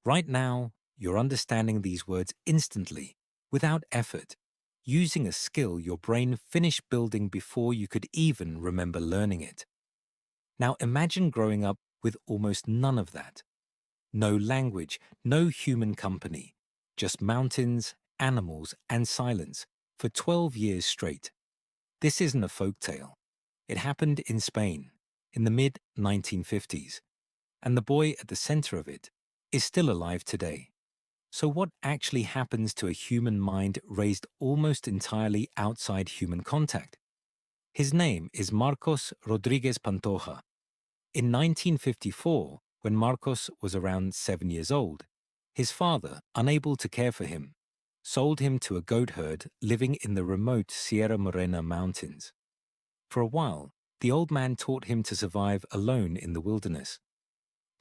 Right now, you're understanding these words instantly, without effort, using a skill your brain finished building before you could even remember learning it. Now imagine growing up with almost none of that. No language, no human company, just mountains, animals, and silence for 12 years straight. This isn't a folk tale. It happened in Spain in the mid-1950s, and the boy at the center of it is still alive today. So what actually happens to a human mind raised almost entirely outside human contact? His name is Marcos Rodríguez Pantoja. In 1954, when Marcos was around 7 years old, his father, unable to care for him, sold him to a goat herd living in the remote Sierra Morena mountains. For a while, the old man taught him to survive alone in the wilderness.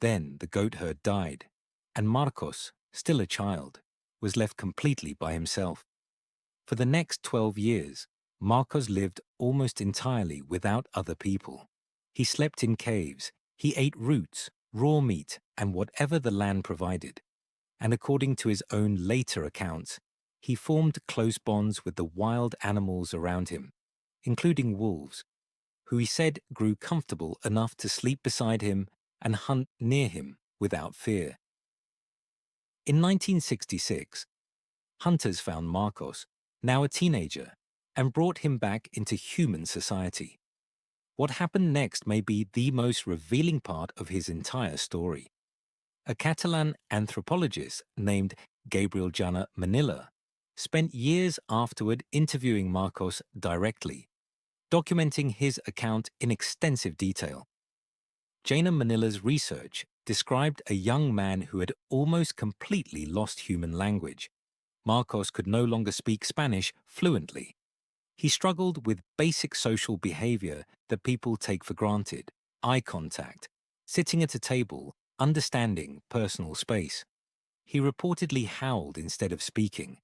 Then the goat herd died, and Marcos, still a child, was left completely by himself. For the next 12 years, Marcos lived almost entirely without other people. He slept in caves, he ate roots, raw meat, and whatever the land provided. And according to his own later accounts, he formed close bonds with the wild animals around him, including wolves, who he said grew comfortable enough to sleep beside him and hunt near him without fear. In 1966, hunters found Marcos, now a teenager, and brought him back into human society. What happened next may be the most revealing part of his entire story. A Catalan anthropologist named Gabriel Janer Manila spent years afterward interviewing Marcos directly, documenting his account in extensive detail. Janer Manila's research described a young man who had almost completely lost human language. Marcos could no longer speak Spanish fluently. He struggled with basic social behavior that people take for granted: eye contact, sitting at a table, understanding personal space. He reportedly howled instead of speaking,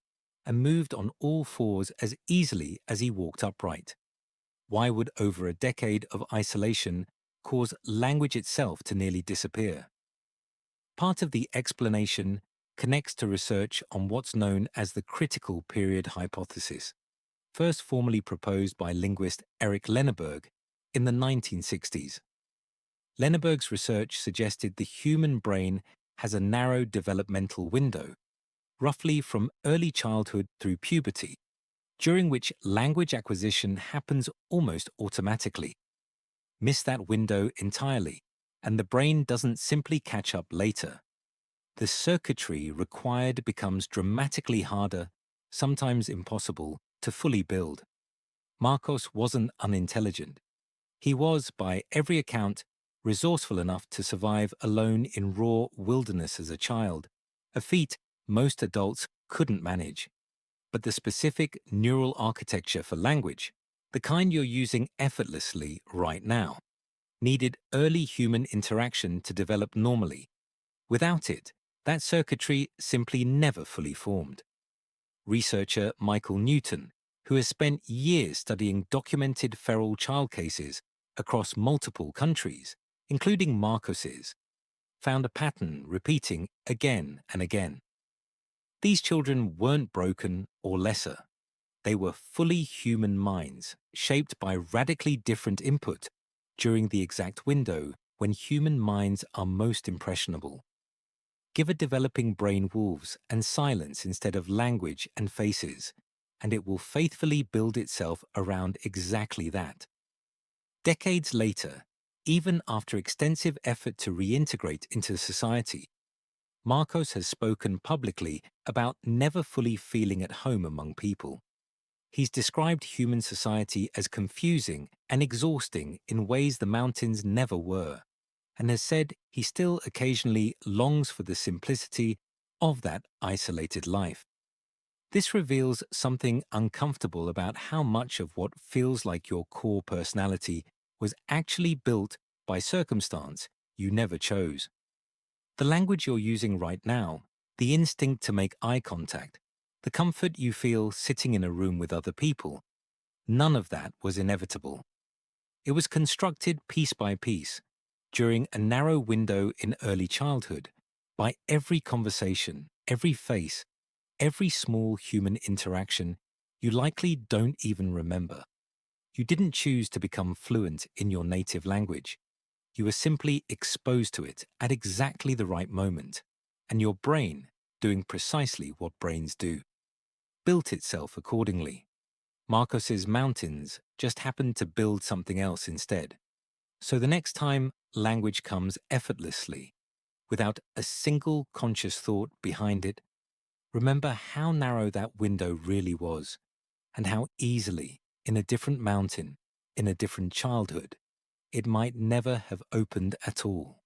and moved on all fours as easily as he walked upright. Why would over a decade of isolation cause language itself to nearly disappear? Part of the explanation connects to research on what's known as the critical period hypothesis, first formally proposed by linguist Eric Lenneberg in the 1960s. Lenneberg's research suggested the human brain has a narrow developmental window, roughly from early childhood through puberty, during which language acquisition happens almost automatically. Miss that window entirely, and the brain doesn't simply catch up later. The circuitry required becomes dramatically harder, sometimes impossible, to fully build. Marcos wasn't unintelligent. He was, by every account, resourceful enough to survive alone in raw wilderness as a child, a feat most adults couldn't manage. But the specific neural architecture for language, the kind you're using effortlessly right now, needed early human interaction to develop normally. Without it, that circuitry simply never fully formed. Researcher Michael Newton, who has spent years studying documented feral child cases across multiple countries, including Marcos's, found a pattern repeating again and again. These children weren't broken or lesser. They were fully human minds, shaped by radically different input during the exact window when human minds are most impressionable. Give a developing brain wolves and silence instead of language and faces, and it will faithfully build itself around exactly that. Decades later, even after extensive effort to reintegrate into society, Marcos has spoken publicly about never fully feeling at home among people. He's described human society as confusing and exhausting in ways the mountains never were, and has said he still occasionally longs for the simplicity of that isolated life. This reveals something uncomfortable about how much of what feels like your core personality was actually built by circumstance you never chose. The language you're using right now, the instinct to make eye contact, the comfort you feel sitting in a room with other people, none of that was inevitable. It was constructed piece by piece, during a narrow window in early childhood, By every conversation, every face, every small human interaction, you likely don't even remember. You didn't choose to become fluent in your native language. You were simply exposed to it at exactly the right moment, and your brain, doing precisely what brains do, built itself accordingly. Marcos's mountains just happened to build something else instead. So the next time language comes effortlessly, without a single conscious thought behind it, remember how narrow that window really was, and how easily, in a different mountain, in a different childhood, it might never have opened at all.